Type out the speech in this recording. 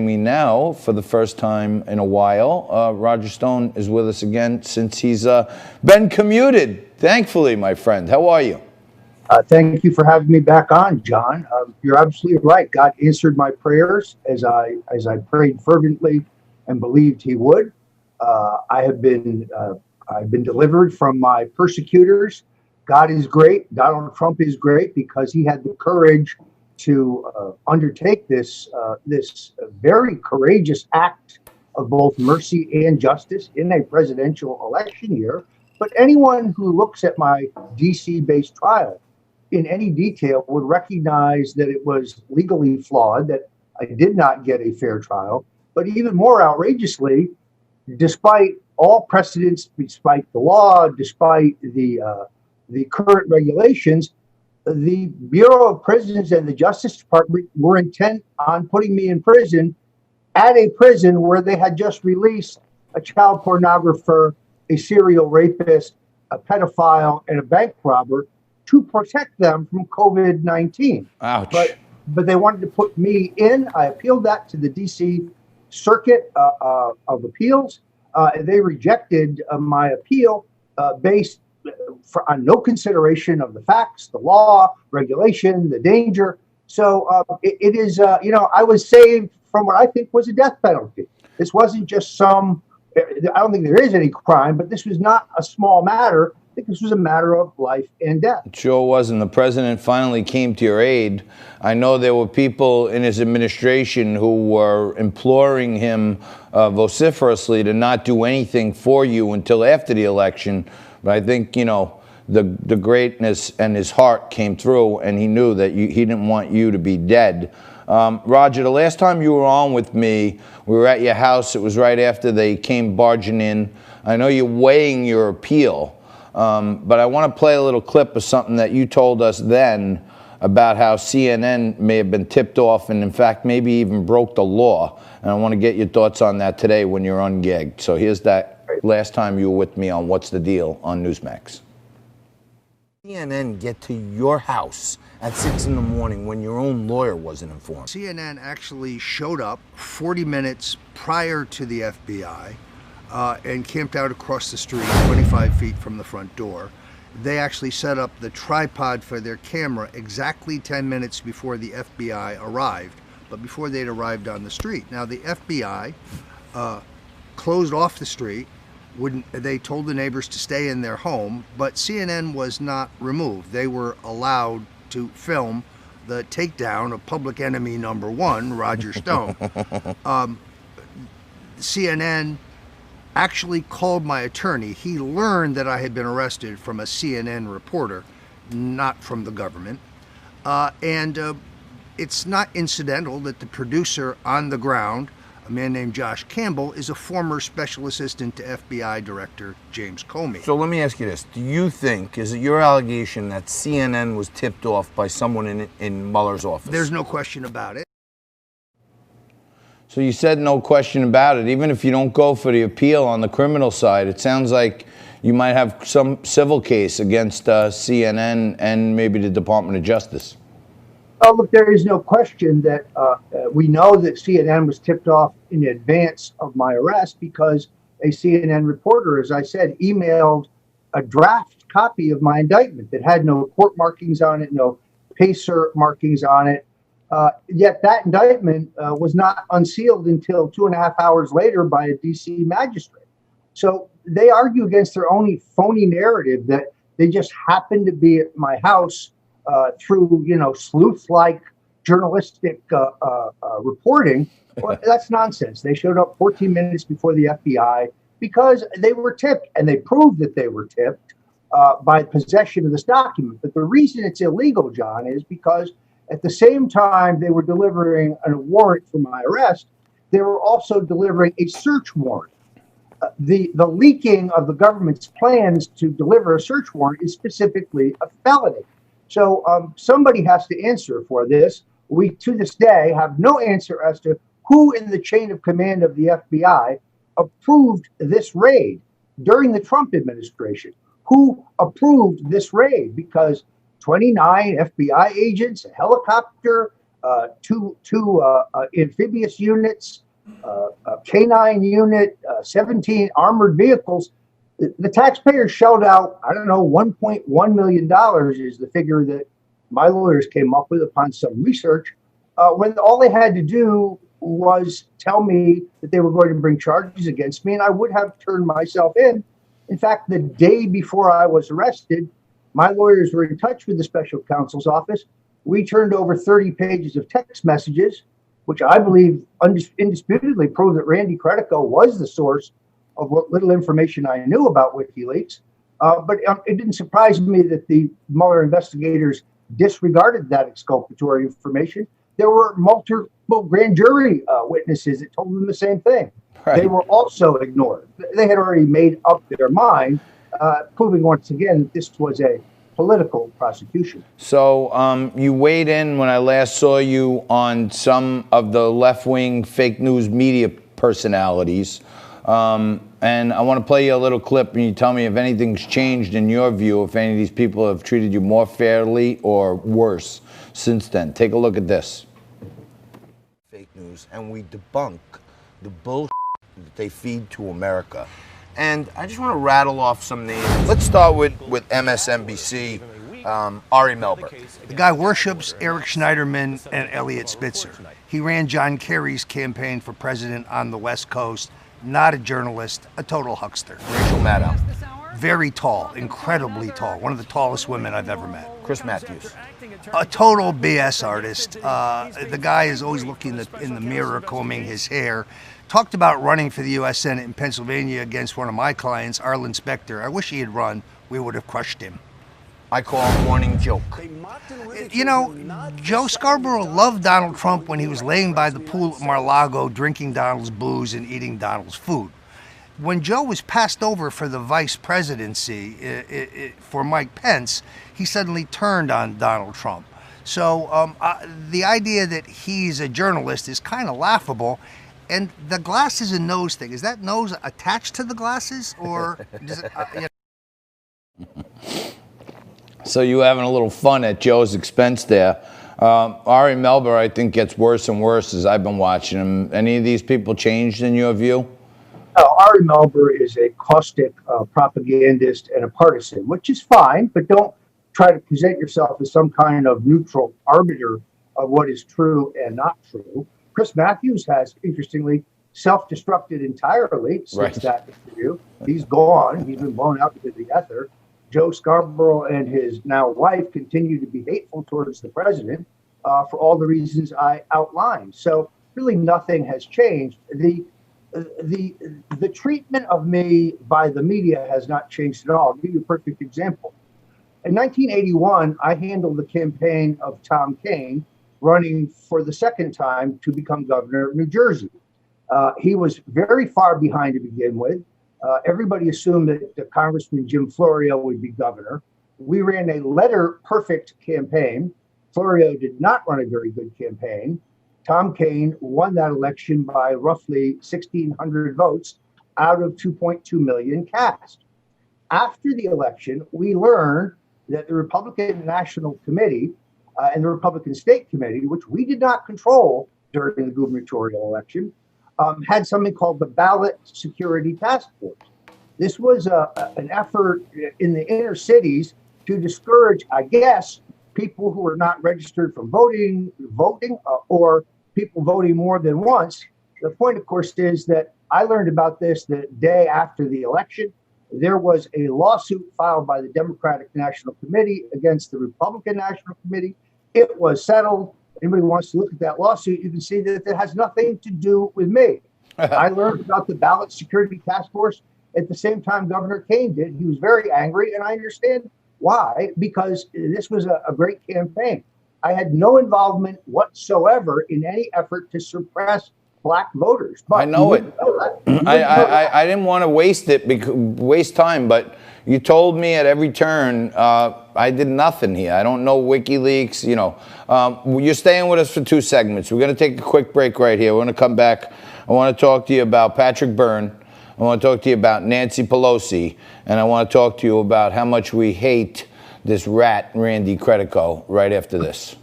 Me now for the first time in a while. Roger Stone is with us again since he's been commuted, thankfully, my friend. How are you? Thank you for having me back on, John. You're absolutely right. God answered my prayers as I prayed fervently and believed He would. I've been delivered from my persecutors. God is great. Donald Trump is great because he had the courage to undertake this very courageous act of both mercy and justice in a presidential election year. But anyone who looks at my DC-based trial in any detail would recognize that it was legally flawed, that I did not get a fair trial. But even more outrageously, despite all precedents, despite the law, despite the current regulations, the Bureau of Prisons and the Justice Department were intent on putting me in prison at a prison where they had just released a child pornographer, a serial rapist, a pedophile, and a bank robber to protect them from COVID-19. Ouch. But they wanted to put me in. I appealed that to the DC Circuit of Appeals. They rejected my appeal based on no consideration of the facts, the law, regulation, the danger. So it is, I was saved from what I think was a death penalty. This wasn't just I don't think there is any crime, but this was not a small matter. I think this was a matter of life and death. It sure was, and the president finally came to your aid. I know there were people in his administration who were imploring him vociferously to not do anything for you until after the election. But I think, the greatness and his heart came through, and he knew that he didn't want you to be dead. Roger, the last time you were on with me, we were at your house. It was right after they came barging in. I know you're weighing your appeal, but I want to play a little clip of something that you told us then about how CNN may have been tipped off and, in fact, maybe even broke the law. And I want to get your thoughts on that today when you're ungagged. So here's that last time you were with me on What's the Deal on Newsmax. CNN get to your house at 6 in the morning when your own lawyer wasn't informed. CNN actually showed up 40 minutes prior to the FBI and camped out across the street 25 feet from the front door. They actually set up the tripod for their camera exactly 10 minutes before the FBI arrived, but before they'd arrived on the street. Now the FBI closed off the street. They told the neighbors to stay in their home, but CNN was not removed. They were allowed to film the takedown of public enemy number one, Roger Stone. CNN actually called my attorney. He learned that I had been arrested from a CNN reporter, not from the government. It's not incidental that the producer on the ground, a man named Josh Campbell, is a former special assistant to FBI Director James Comey. So let me ask you this. Do you think, is it your allegation that CNN was tipped off by someone in Mueller's office? There's no question about it. So you said no question about it. Even if you don't go for the appeal on the criminal side, it sounds like you might have some civil case against CNN and maybe the Department of Justice. Oh, look, there is no question that we know that CNN was tipped off in advance of my arrest because a CNN reporter, as I said, emailed a draft copy of my indictment that had no court markings on it, no PACER markings on it. Yet that indictment was not unsealed until 2.5 hours later by a DC magistrate. So they argue against their own phony narrative that they just happened to be at my house through, sleuth-like journalistic reporting. Well, that's nonsense. They showed up 14 minutes before the FBI because they were tipped, and they proved that they were tipped by possession of this document. But the reason it's illegal, John, is because at the same time they were delivering a warrant for my arrest, they were also delivering a search warrant. The leaking of the government's plans to deliver a search warrant is specifically a felony. So somebody has to answer for this. We, to this day, have no answer as to who in the chain of command of the FBI approved this raid during the Trump administration. Who approved this raid? Because 29 FBI agents, a helicopter, two amphibious units, a canine unit, 17 armored vehicles. The taxpayers shelled out, I don't know, $1.1 million is the figure that my lawyers came up with upon some research, when all they had to do was tell me that they were going to bring charges against me, and I would have turned myself in. In fact, the day before I was arrested, my lawyers were in touch with the special counsel's office. We turned over 30 pages of text messages, which I believe indisputably proved that Randy Credico was the source of what little information I knew about WikiLeaks. But it didn't surprise me that the Mueller investigators disregarded that exculpatory information. There were multiple grand jury witnesses that told them the same thing. Right. They were also ignored. They had already made up their mind, proving once again that this was a political prosecution. So you weighed in when I last saw you on some of the left-wing fake news media personalities. And I want to play you a little clip and you tell me if anything's changed in your view, if any of these people have treated you more fairly or worse since then. Take a look at this. Fake news, and we debunk the bullshit that they feed to America. And I just want to rattle off some names. Let's start with MSNBC, Ari Melber. The guy worships Eric Schneiderman and Elliot Spitzer. He ran John Kerry's campaign for president on the West Coast. Not a journalist, a total huckster. Rachel Maddow. Very tall, incredibly tall. One of the tallest women I've ever met. Chris Matthews. A total BS artist. The guy is always looking in the mirror, combing his hair. Talked about running for the U.S. Senate in Pennsylvania against one of my clients, Arlen Specter. I wish he had run. We would have crushed him. I call a morning joke. You know, Joe Scarborough loved Donald Trump when he was laying by the pool at Mar-a-Lago, drinking Donald's booze and eating Donald's food. When Joe was passed over for the vice presidency for Mike Pence, he suddenly turned on Donald Trump. So the idea that he's a journalist is kind of laughable. And the glasses and nose thing, is that nose attached to the glasses, or does it, So you having a little fun at Joe's expense there. Ari Melber, I think, gets worse and worse as I've been watching him. Any of these people changed in your view? Ari Melber is a caustic propagandist and a partisan, which is fine, but don't try to present yourself as some kind of neutral arbiter of what is true and not true. Chris Matthews has, interestingly, self-destructed entirely since that interview. He's gone. He's been blown out into the ether. Joe Scarborough and his now wife continue to be hateful towards the president for all the reasons I outlined. So really nothing has changed. The treatment of me by the media has not changed at all. I'll give you a perfect example. In 1981, I handled the campaign of Tom Kean, running for the second time to become governor of New Jersey. He was very far behind to begin with. Everybody assumed that Congressman Jim Florio would be governor. We ran a letter-perfect campaign. Florio did not run a very good campaign. Tom Kean won that election by roughly 1,600 votes out of 2.2 million cast. After the election, we learned that the Republican National Committee and the Republican State Committee, which we did not control during the gubernatorial election, had something called the Ballot Security Task Force. This was an effort in the inner cities to discourage, I guess, people who were not registered for voting, or people voting more than once. The point, of course, is that I learned about this the day after the election. There was a lawsuit filed by the Democratic National Committee against the Republican National Committee. It was settled. Anybody who wants to look at that lawsuit, you can see that it has nothing to do with me. I learned about the Ballot Security Task Force at the same time Governor Kean did. He was very angry, and I understand why, because this was a great campaign. I had no involvement whatsoever in any effort to suppress black voters. But I know it. I didn't want to waste time, but you told me at every turn I did nothing here. I don't know WikiLeaks. You know, you're staying with us for 2 segments. We're going to take a quick break right here. We're going to come back. I want to talk to you about Patrick Byrne. I want to talk to you about Nancy Pelosi, and I want to talk to you about how much we hate this rat, Randy Credico, right after this.